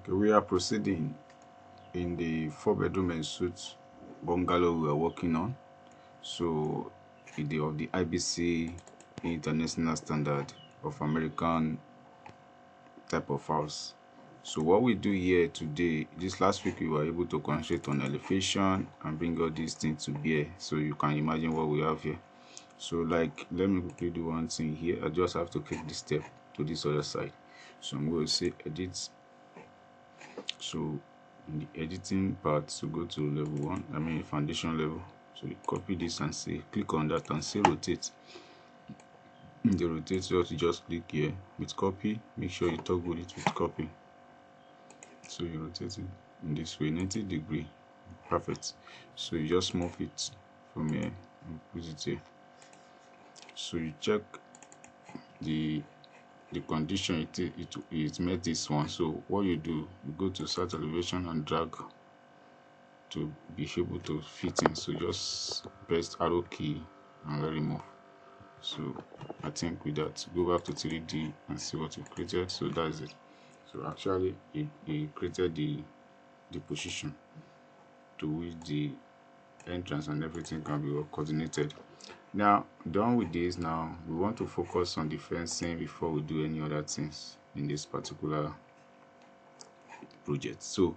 Okay, we are proceeding in the 4-bedroom Ensuite bungalow we are working on. So of the IBC International Standard of American type of house. So what we do here today, this last week we were able to concentrate on elevation and bring all these things to bear, so you can imagine what we have here. So like, let me quickly do one thing here. I just have to click this step to this other side. So I'm going to say edit. So in the editing part, so go to level 1, I mean foundation level. So you copy this and say, click on that and say rotate. In the rotate, you just click here with copy. Make sure you toggle it with copy. So you rotate it in this way, 90 degree. Perfect. So you just move it from here and put it here. So you check the condition, it met this one. So what you do, you go to start elevation and drag to be able to fit in. So just press arrow key and let remove. So I think with that, go back to 3D and see what you created. So that's it. So actually it created the position to which the entrance and everything can be well coordinated. Now done with this, now we want to focus on the fencing before we do any other things in this particular project. So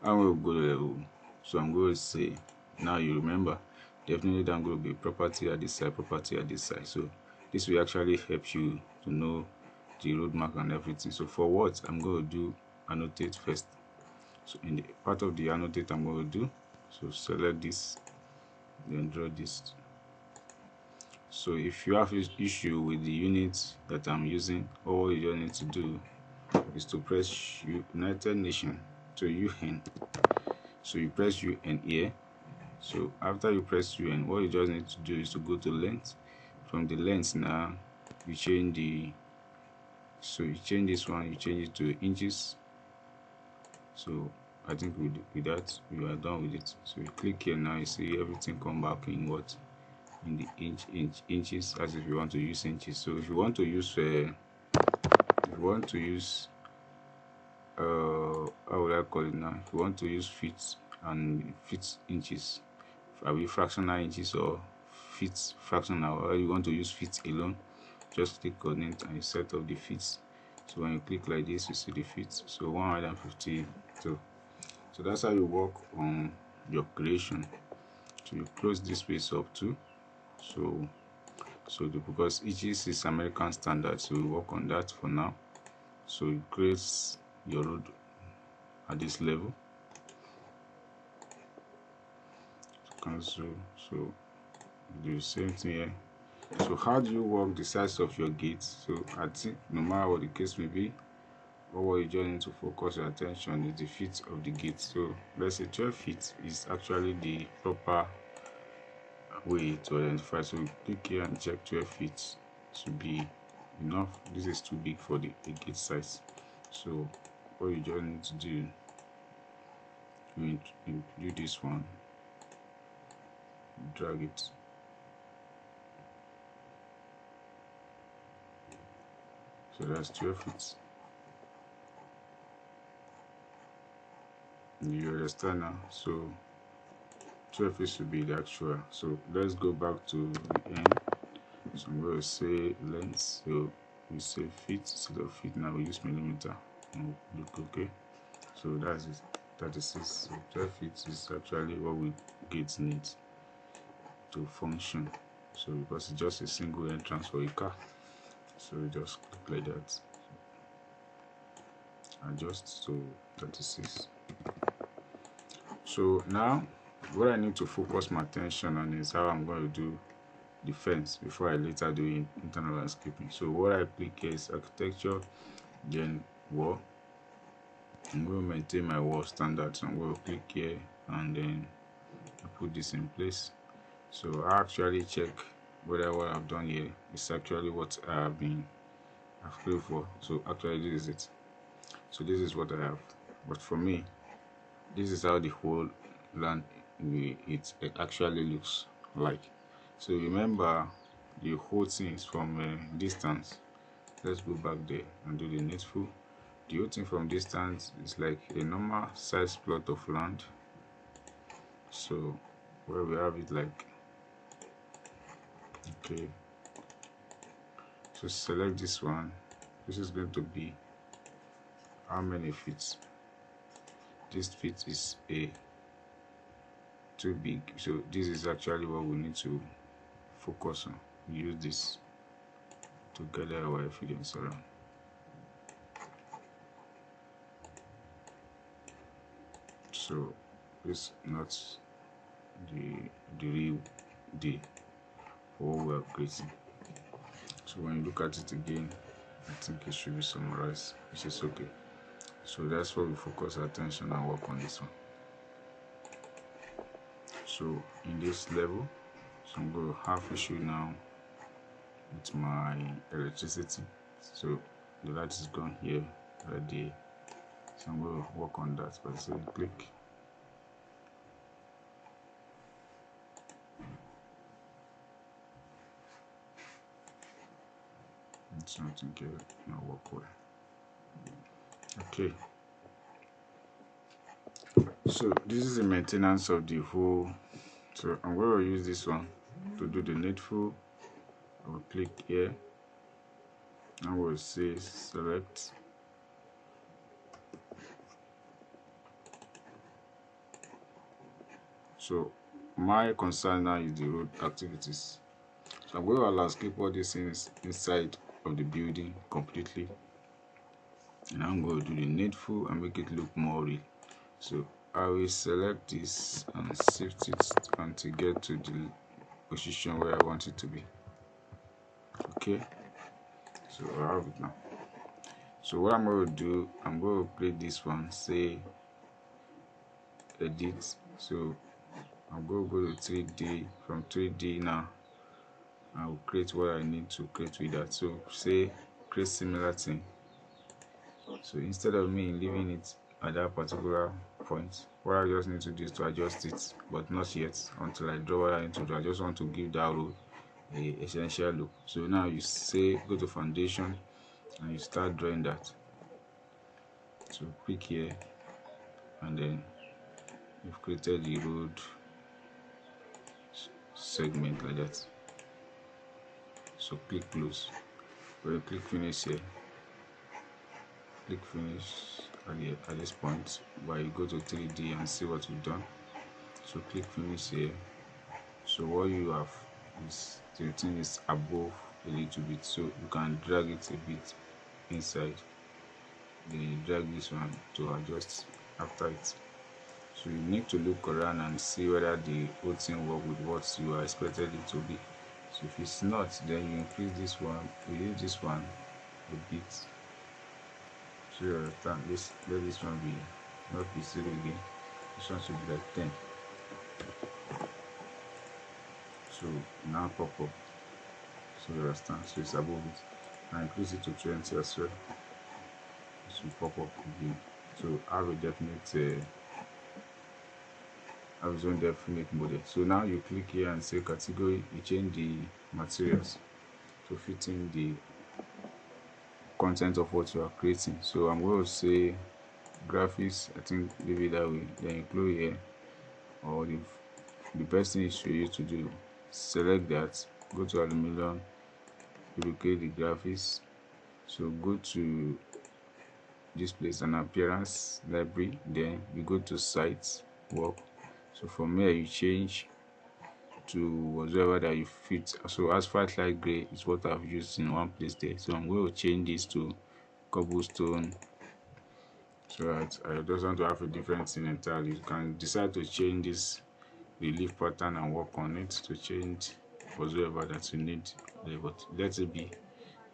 I will go to level. So I'm going to say, now you remember, definitely that I'm going to be property at this side, property at this side. So this will actually help you to know the roadmap and everything. So for what I'm going to do, annotate first. So in the part of the annotate I'm going to do, so select this, then draw this. So if you have an issue with the units that I'm using, all you need to do is to press United Nations to UN. So you press UN here. So after you press UN, what you just need to do is to go to length. From the length now, you change you change this one, you change it to inches. So I think with that you are done with it. So you click here now, you see everything come back in what, in the inches, as if you want to use inches. So if you want to use how would I call it now, if you want to use feet and feet inches, are we fractional inches or feet fractional, or you want to use feet alone, just click on it and you set up the feet. So when you click like this, you see the feet, so 152. So that's how you work on your creation. So you close this space up too. So because inches is American standard, so we work on that for now. So you create your road at this level, cancel. So do the same thing here. So how do you work the size of your gate? So I think no matter what the case may be, what you just need to focus your attention is the feet of the gate. So let's say 12 feet is actually the proper way to identify. So click here and check 12 feet to be enough. This is too big for the gate size. So what you just need to do, you include this one, drag it. So that's 12 feet. You understand now? So 12 feet should be the actual. So let's go back to the end. So I'm going to say length. So we say feet instead of feet. Now we use millimeter. And look okay. So that's it. 36. So 12 feet is actually what we gates need to function. So because it's just a single entrance for a car, so we just click like that. Adjust to 36. So now what I need to focus my attention on is how I'm going to do the fence before I later do internal landscaping. So what I click here is architecture, then wall. I'm going to maintain my wall standard, so I'm going to click here and then I put this in place. So I actually check whether what I've done here is actually what I've clicked for. So actually this is it. So this is what I have, but for me, this is how the whole land it actually looks like. So remember, the whole thing is from distance. Let's go back there and do the needful. the whole thing from distance is like a normal size plot of land. So where we have it like, okay, so select this one. This is going to be how many feet. This feet is a too big, so this is actually what we need to focus on. We use this to gather our evidence around. So it's not the real day for what we are creating. So when you look at it again, I think it should be summarized, which is okay. So that's why we focus our attention and work on this one. So in this level, so I'm going to have issue now with my electricity. So the light is gone here, right there. So I'm going to work on that by saying click. It's something here not work well. Okay. So this is the maintenance of the whole. So I'm going to use this one to do the needful. I will click here. I will say select. So my concern now is the road activities. So I'm going to landscape all these things inside of the building completely. And I'm going to do the needful and make it look more real. So I will select this and shift it until get to the position where I want it to be. Okay, so I have it now. So what I'm going to do, I'm going to play this one, say edit. So I'm going to go to 3D. From 3D now, I will create what I need to create with that. So say create similar thing. So instead of me leaving it at that particular point, what I just need to do is to adjust it, but not yet until I draw what I need to do. I just want to give that road a essential look. So now you say go to foundation and you start drawing that. So click here and then you've created the road segment like that. So click close. When you click finish here, click finish at this point, where you go to 3D and see what you've done. So click finish here. So what you have is the thing is above a little bit, so you can drag it a bit inside. Then you drag this one to adjust after it. So you need to look around and see whether the whole thing works with what you are expected it to be. So if it's not, then you increase this one, you use this one a bit. So you understand, let this one be not be 0 again. This one should be like 10. So now pop up. So you understand, so it's above it. And increase it to 20 as well. It should pop up again. So have a definite have its own definite model. So now you click here and say category, you change the materials to fit in the content of what you are creating. So I'm going to say graphics, I think leave it that way, then include here, or the best thing is for you to do, select that, go to aluminum, duplicate the graphics. So go to this place and appearance library, then you go to site work. So from here you change to whatever that you fit. So asphalt light gray is what I've used in one place there. So I'm going to change this to cobblestone, so that I just want to have a different thing entirely. You can decide to change this relief pattern and work on it to change whatever that you need there, but let it be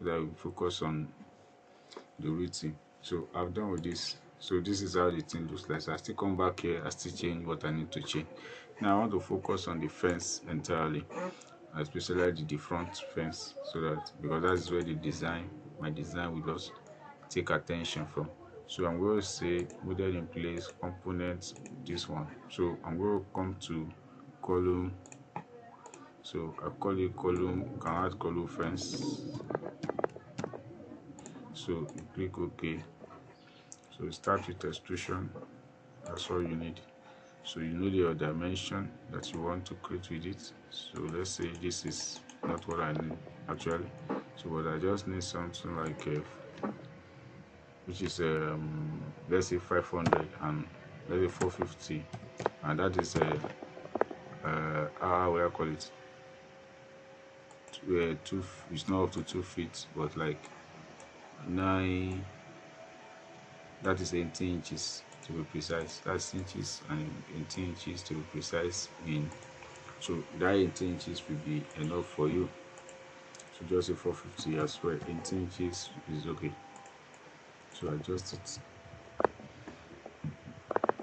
that we focus on the routine. So I've done with this. So this is how the thing looks like. So I still come back here, I still change what I need to change. Now I want to focus on the fence entirely, especially the front fence, so that because that's where the design, my design will just take attention from. So I'm going to say model in place, components, this one. So I'm going to come to column. So I call it column, you can add column fence. So you click OK. So we start with extrusion. That's all you need. So you know your dimension that you want to create with it. So let's say this is not what I need actually. So but I just need something like which is let's say 500 and let's say 450, and that is how will I call it? It's not up to 2 feet, but like 9. That is 18 inches to be precise. That's inches and 18 inches to be precise in. So that 18 inches will be enough for you. So just say 450 as well. 18 inches is okay. So adjust it.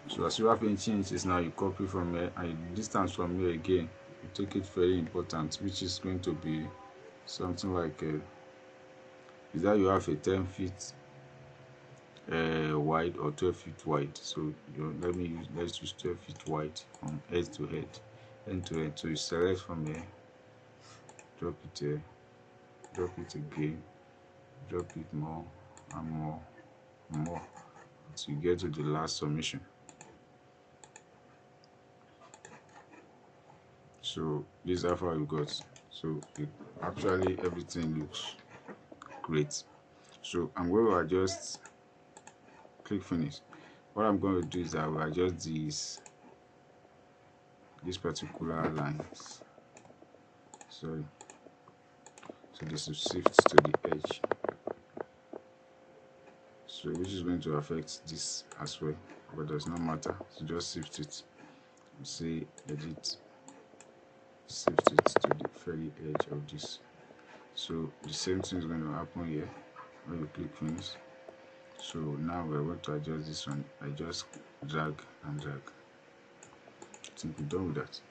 So as you have 18 inches now, you copy from here, and distance from here again, you take it very important, which is going to be something like is that you have a 10 feet wide or 12 feet wide. So let's use 12 feet wide from edge to head, end to end. So you select from here, drop it here, drop it again, drop it more and more and more until you get to the last submission. So this is how far we got. So actually everything looks great. So I'm going to adjust, click finish. What I'm going to do is I will adjust these particular lines. So this will shift to the edge. So which is going to affect this as well, but does not matter. So just shift it. Say edit, shift it to the very edge of this. So the same thing is going to happen here when you click finish. So now we're going to adjust this one. I just drag and drag. I think we're done with that.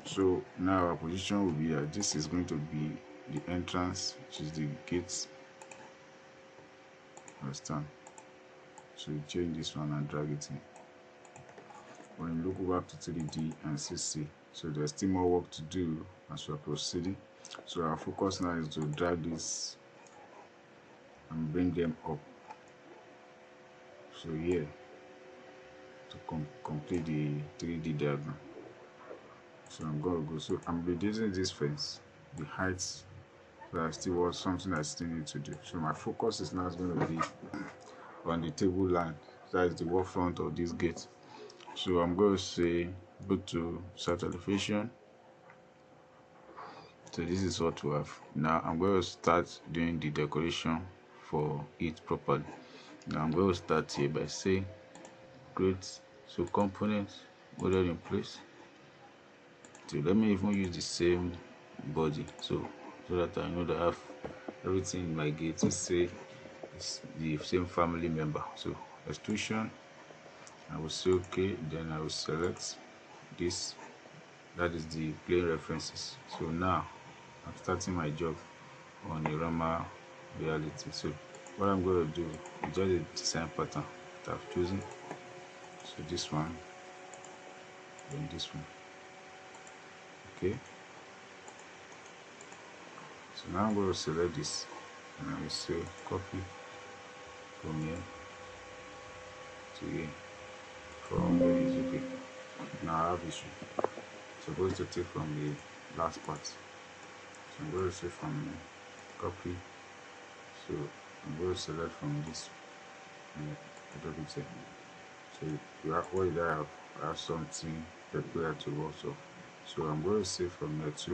So now our position will be here. This is going to be the entrance, which is the gates. Understand? So you change this one and drag it in. When you look back to 3D and CC, so there's still more work to do as we are proceeding. So our focus now is to drag this and bring them up. So here to complete the 3D diagram. So I'm going to go. So I'm reducing this fence, the heights. So I still want something I still need to do. So my focus is now going to be on the table line. That is the wall front of this gate. So I'm going to say go to start elevation. So this is what we have. Now I'm going to start doing the decoration for it properly. Now I'm going to start here by saying create components model in place. So let me even use the same body so that I know that I have everything in my gate to say it's the same family member. So extrusion, I will say okay, then I will select this, that is the plane references. So now I'm starting my job on a Rama reality. So what I'm going to do is just a design pattern that I've chosen. So this one, then this one. Okay. So now I'm going to select this and I will say copy from here to here. From here is okay. Now I have issue. So I'm going to take from the last part. So I'm going to say from here, copy. So I'm going to select from this and drop it here. So you have what did I have? I have something peculiar to work off. So I'm going to say from here to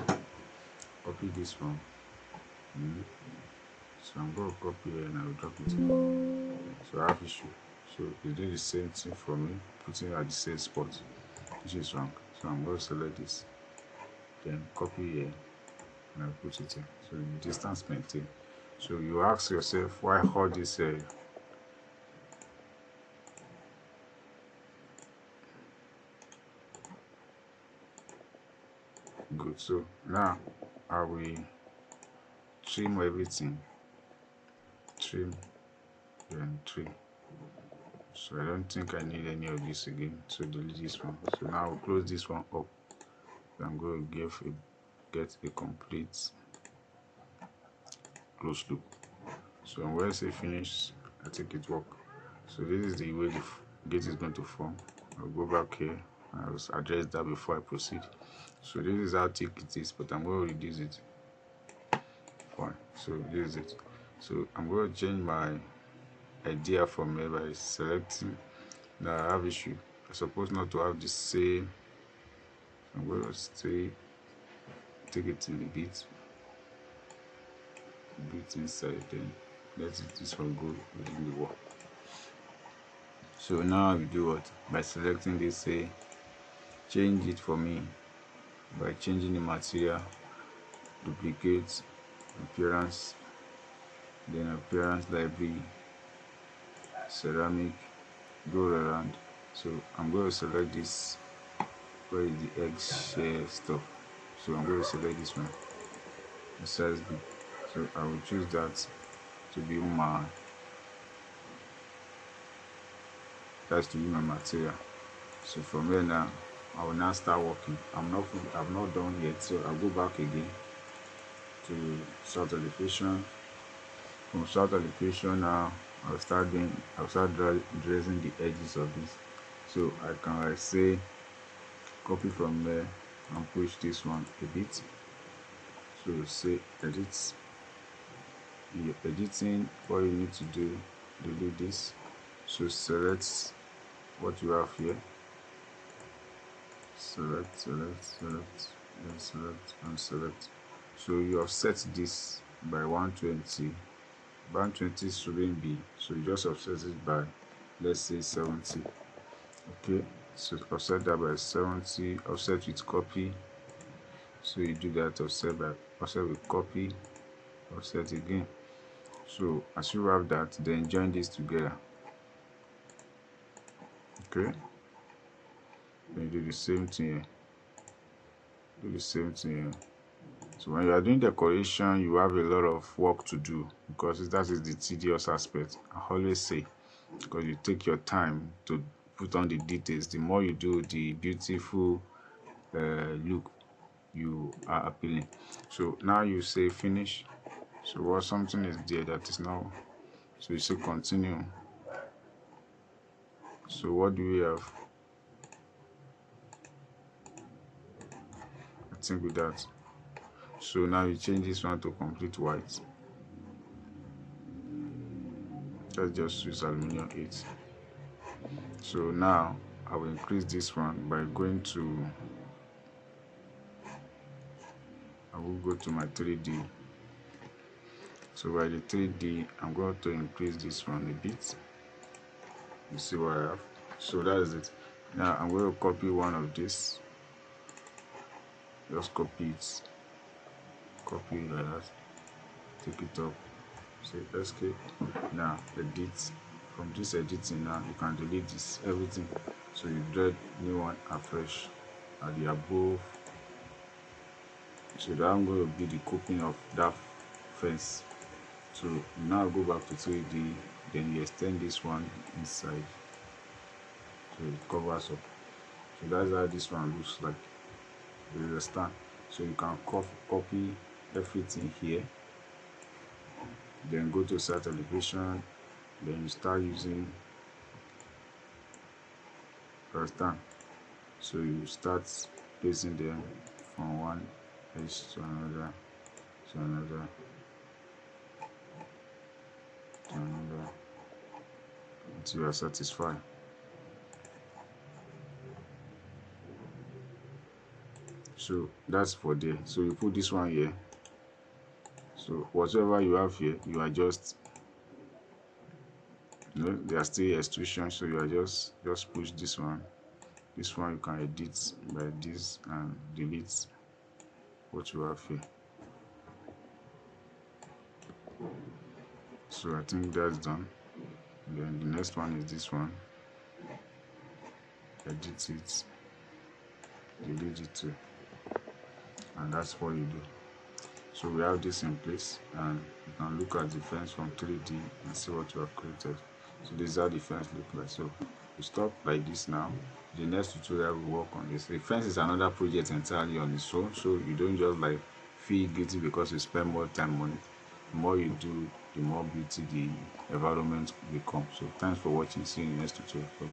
copy this one. So I'm going to copy here and I will drop it here. So I have issue. So you do the same thing for me, putting it at the same spot, which is wrong. So I'm going to select this, then copy here and I'll put it here. So the distance maintained. So you ask yourself why all this good. So now I will trim everything, trim, then trim. So I don't think I need any of this again, so delete this one. So now I'll close this one up. I'm going to get a complete close loop. So when I say finish, I take it work. So this is the way the gate is going to form. I'll go back here. I'll address that before I proceed. So this is how thick it is, but I'm going to reduce it. Fine. So this is it. So I'm going to change my idea from here by selecting. Now I have issue. I'm supposed not to have the same. I'm going to take it to the bit inside, then let this one go within the wall. So now we do what? By selecting this, say change it for me by changing the material, duplicate, appearance, then appearance library, ceramic, go around. So I'm going to select this, where is the eggshell stuff. So I'm going to select this one, the size B. So I will choose that to be my material. So from here now I will now start working. I've not done yet, so I'll go back again to start elevation. From start elevation now I'll start dressing the edges of this. So I can say copy from there and push this one a bit. So say edit. You're editing, what you need to do, delete this. So select what you have here, select, then select and select. So you have set this by 120. 120 shouldn't be, so you just offset it by, let's say, 70. Okay, so offset that by 70, offset with copy. So you do that, offset with copy, offset again. So as you have that, then join this together. Okay, then do the same thing here. So when you are doing decoration, you have a lot of work to do, because that is the tedious aspect. I always say, because you take your time to put on the details, the more you do, the beautiful look you are appealing. So now you say finish. So what something is there that is now, so you say continue. So what do we have? I think with that. So now you change this one to complete white. Let's just use aluminum 8. So now I will increase this one by going to, I will go to my 3D. So by the 3D, I'm going to increase this one a bit. You see what I have? So that is it. Now I'm going to copy one of this. Just copy it. Copy it like that. Take it up. Say escape. Now edit. From this editing now, you can delete this everything. So you dread new one afresh at the above. So that I'm going to be the coping of that fence. So now go back to 3D, then you extend this one inside, so it covers up. So that's how this one looks like. You understand? So you can copy everything here, then go to start elevation, then you start using, understand? So you start placing them from one edge to another, until you are satisfied. So that's for there. So you put this one here. So whatever you have here, you adjust. There are still extrusion, so you are just push this one. This one you can edit by this and delete what you have here. So I think that's done. Then the next one is this one. Edit it, delete it too, and that's what you do. So we have this in place, and you can look at the fence from 3D and see what you have created. So this is how the fence looks like. So we stop like this now. The next tutorial will work on this. The fence is another project entirely on its own, so you don't just like feel guilty because you spend more time on it. The more you do, the more beauty the environment become. So thanks for watching. See you in the next tutorial.